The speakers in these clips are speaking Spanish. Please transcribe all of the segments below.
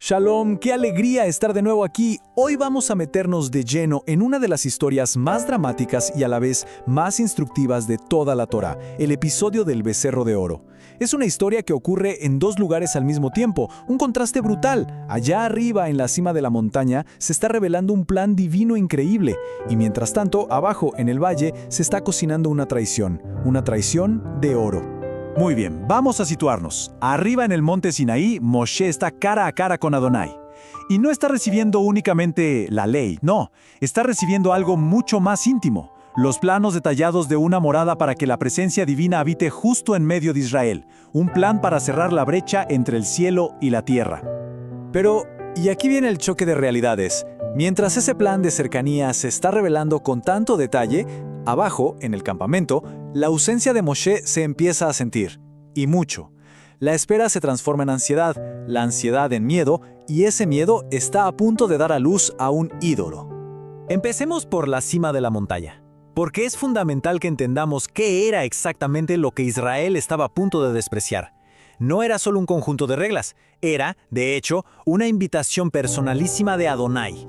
Shalom, qué alegría estar de nuevo aquí. Hoy vamos a meternos de lleno en una de las historias más dramáticas y a la vez más instructivas de toda la Torá, el episodio del becerro de oro. Es una historia que ocurre en dos lugares al mismo tiempo, un contraste brutal. Allá arriba, en la cima de la montaña, se está revelando un plan divino increíble, y mientras tanto, abajo, en el valle, se está cocinando una traición de oro. Muy bien, vamos a situarnos. Arriba en el monte Sinaí, Moshe está cara a cara con Adonai. Y no está recibiendo únicamente la ley, no, está recibiendo algo mucho más íntimo. Los planos detallados de una morada para que la presencia divina habite justo en medio de Israel. Un plan para cerrar la brecha entre el cielo y la tierra. Pero, y aquí viene el choque de realidades. Mientras ese plan de cercanía se está revelando con tanto detalle, abajo, en el campamento, la ausencia de Moshe se empieza a sentir, y mucho. La espera se transforma en ansiedad, la ansiedad en miedo, y ese miedo está a punto de dar a luz a un ídolo. Empecemos por la cima de la montaña, porque es fundamental que entendamos qué era exactamente lo que Israel estaba a punto de despreciar. No era solo un conjunto de reglas, era, de hecho, una invitación personalísima de Adonai.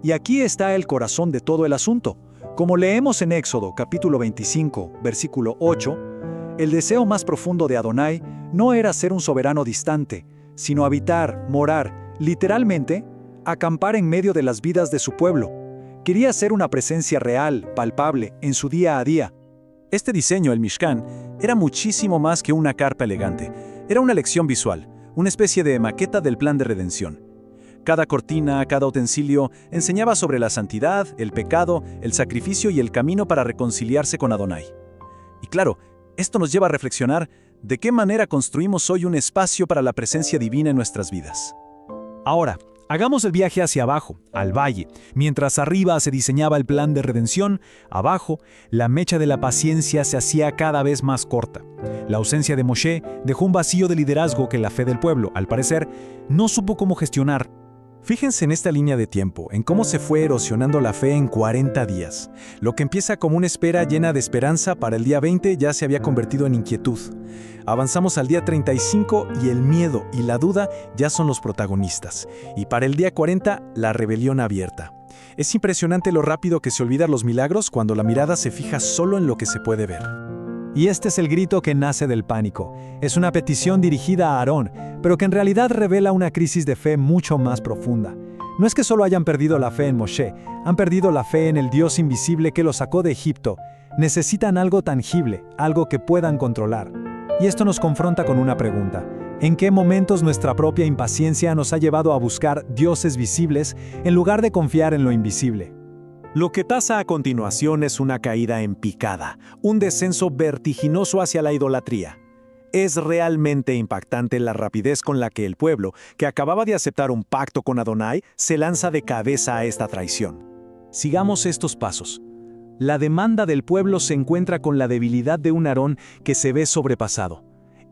Y aquí está el corazón de todo el asunto. Como leemos en Éxodo capítulo 25, versículo 8, el deseo más profundo de Adonai no era ser un soberano distante, sino habitar, morar, literalmente, acampar en medio de las vidas de su pueblo. Quería ser una presencia real, palpable, en su día a día. Este diseño, el Mishkan, era muchísimo más que una carpa elegante. Era una lección visual, una especie de maqueta del plan de redención. Cada cortina, cada utensilio enseñaba sobre la santidad, el pecado, el sacrificio y el camino para reconciliarse con Adonai. Y claro, esto nos lleva a reflexionar de qué manera construimos hoy un espacio para la presencia divina en nuestras vidas. Ahora, hagamos el viaje hacia abajo, al valle. Mientras arriba se diseñaba el plan de redención, abajo, la mecha de la paciencia se hacía cada vez más corta. La ausencia de Moshe dejó un vacío de liderazgo que la fe del pueblo, al parecer, no supo cómo gestionar. Fíjense en esta línea de tiempo, en cómo se fue erosionando la fe en 40 días. Lo que empieza como una espera llena de esperanza, para el día 20 ya se había convertido en inquietud. Avanzamos al día 35 y el miedo y la duda ya son los protagonistas. Y para el día 40, la rebelión abierta. Es impresionante lo rápido que se olvidan los milagros cuando la mirada se fija solo en lo que se puede ver. Y este es el grito que nace del pánico. Es una petición dirigida a Aarón, pero que en realidad revela una crisis de fe mucho más profunda. No es que solo hayan perdido la fe en Moshe, han perdido la fe en el Dios invisible que los sacó de Egipto. Necesitan algo tangible, algo que puedan controlar. Y esto nos confronta con una pregunta. ¿En qué momentos nuestra propia impaciencia nos ha llevado a buscar dioses visibles en lugar de confiar en lo invisible? Lo que pasa a continuación es una caída en picada, un descenso vertiginoso hacia la idolatría. Es realmente impactante la rapidez con la que el pueblo, que acababa de aceptar un pacto con Adonai, se lanza de cabeza a esta traición. Sigamos estos pasos. La demanda del pueblo se encuentra con la debilidad de un Aarón que se ve sobrepasado.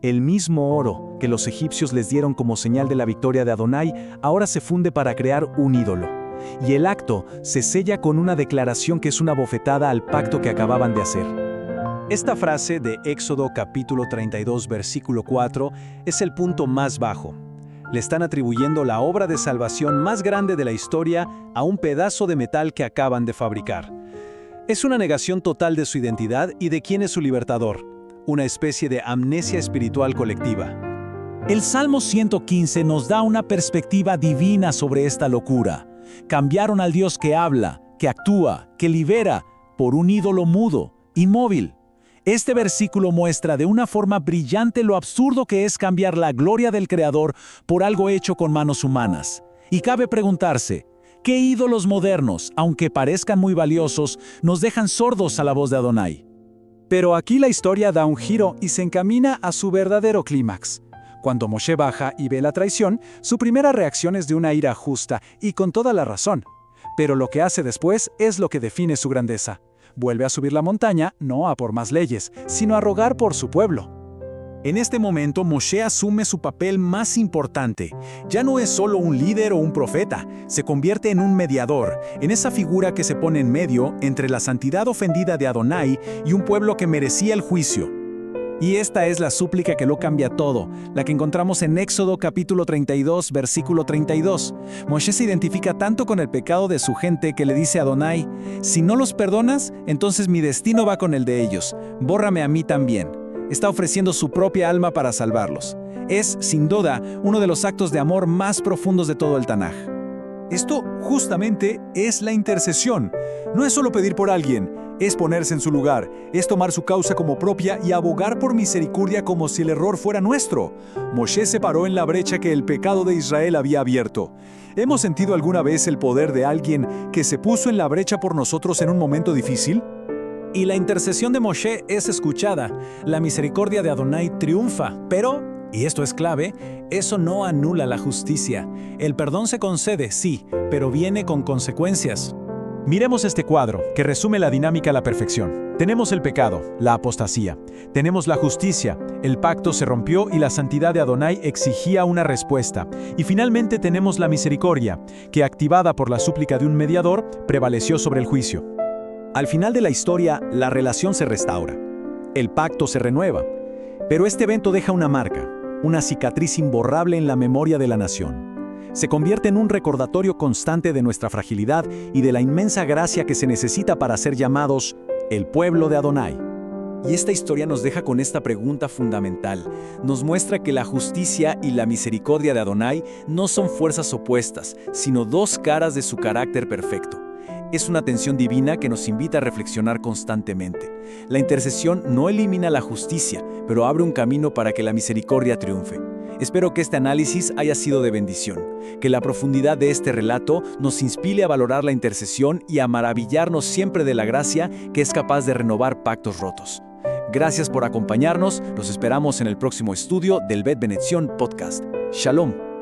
El mismo oro que los egipcios les dieron como señal de la victoria de Adonai, ahora se funde para crear un ídolo. Y el acto se sella con una declaración que es una bofetada al pacto que acababan de hacer. Esta frase de Éxodo capítulo 32, versículo 4, es el punto más bajo. Le están atribuyendo la obra de salvación más grande de la historia a un pedazo de metal que acaban de fabricar. Es una negación total de su identidad y de quién es su libertador, una especie de amnesia espiritual colectiva. El Salmo 115 nos da una perspectiva divina sobre esta locura. Cambiaron al Dios que habla, que actúa, que libera, por un ídolo mudo, inmóvil. Este versículo muestra de una forma brillante lo absurdo que es cambiar la gloria del Creador por algo hecho con manos humanas. Y cabe preguntarse, ¿qué ídolos modernos, aunque parezcan muy valiosos, nos dejan sordos a la voz de Adonai? Pero aquí la historia da un giro y se encamina a su verdadero clímax. Cuando Moshe baja y ve la traición, su primera reacción es de una ira justa y con toda la razón. Pero lo que hace después es lo que define su grandeza. Vuelve a subir la montaña, no a por más leyes, sino a rogar por su pueblo. En este momento, Moshe asume su papel más importante. Ya no es solo un líder o un profeta, se convierte en un mediador, en esa figura que se pone en medio entre la santidad ofendida de Adonai y un pueblo que merecía el juicio. Y esta es la súplica que lo cambia todo, la que encontramos en Éxodo capítulo 32, versículo 32. Moshe se identifica tanto con el pecado de su gente que le dice a Adonai, si no los perdonas, entonces mi destino va con el de ellos, bórrame a mí también. Está ofreciendo su propia alma para salvarlos. Es, sin duda, uno de los actos de amor más profundos de todo el Tanaj. Esto justamente es la intercesión. No es solo pedir por alguien, es ponerse en su lugar, es tomar su causa como propia y abogar por misericordia como si el error fuera nuestro. Moshe se paró en la brecha que el pecado de Israel había abierto. ¿Hemos sentido alguna vez el poder de alguien que se puso en la brecha por nosotros en un momento difícil? Y la intercesión de Moshe es escuchada. La misericordia de Adonai triunfa, pero... y esto es clave, eso no anula la justicia. El perdón se concede, sí, pero viene con consecuencias. Miremos este cuadro, que resume la dinámica a la perfección. Tenemos el pecado, la apostasía. Tenemos la justicia, el pacto se rompió y la santidad de Adonai exigía una respuesta. Y finalmente tenemos la misericordia, que activada por la súplica de un mediador, prevaleció sobre el juicio. Al final de la historia, la relación se restaura. El pacto se renueva. Pero este evento deja una marca, una cicatriz imborrable en la memoria de la nación. Se convierte en un recordatorio constante de nuestra fragilidad y de la inmensa gracia que se necesita para ser llamados el pueblo de Adonai. Y esta historia nos deja con esta pregunta fundamental. Nos muestra que la justicia y la misericordia de Adonai no son fuerzas opuestas, sino dos caras de su carácter perfecto. Es una tensión divina que nos invita a reflexionar constantemente. La intercesión no elimina la justicia, pero abre un camino para que la misericordia triunfe. Espero que este análisis haya sido de bendición, que la profundidad de este relato nos inspire a valorar la intercesión y a maravillarnos siempre de la gracia que es capaz de renovar pactos rotos. Gracias por acompañarnos, los esperamos en el próximo estudio del Bet Benetzion Podcast. Shalom.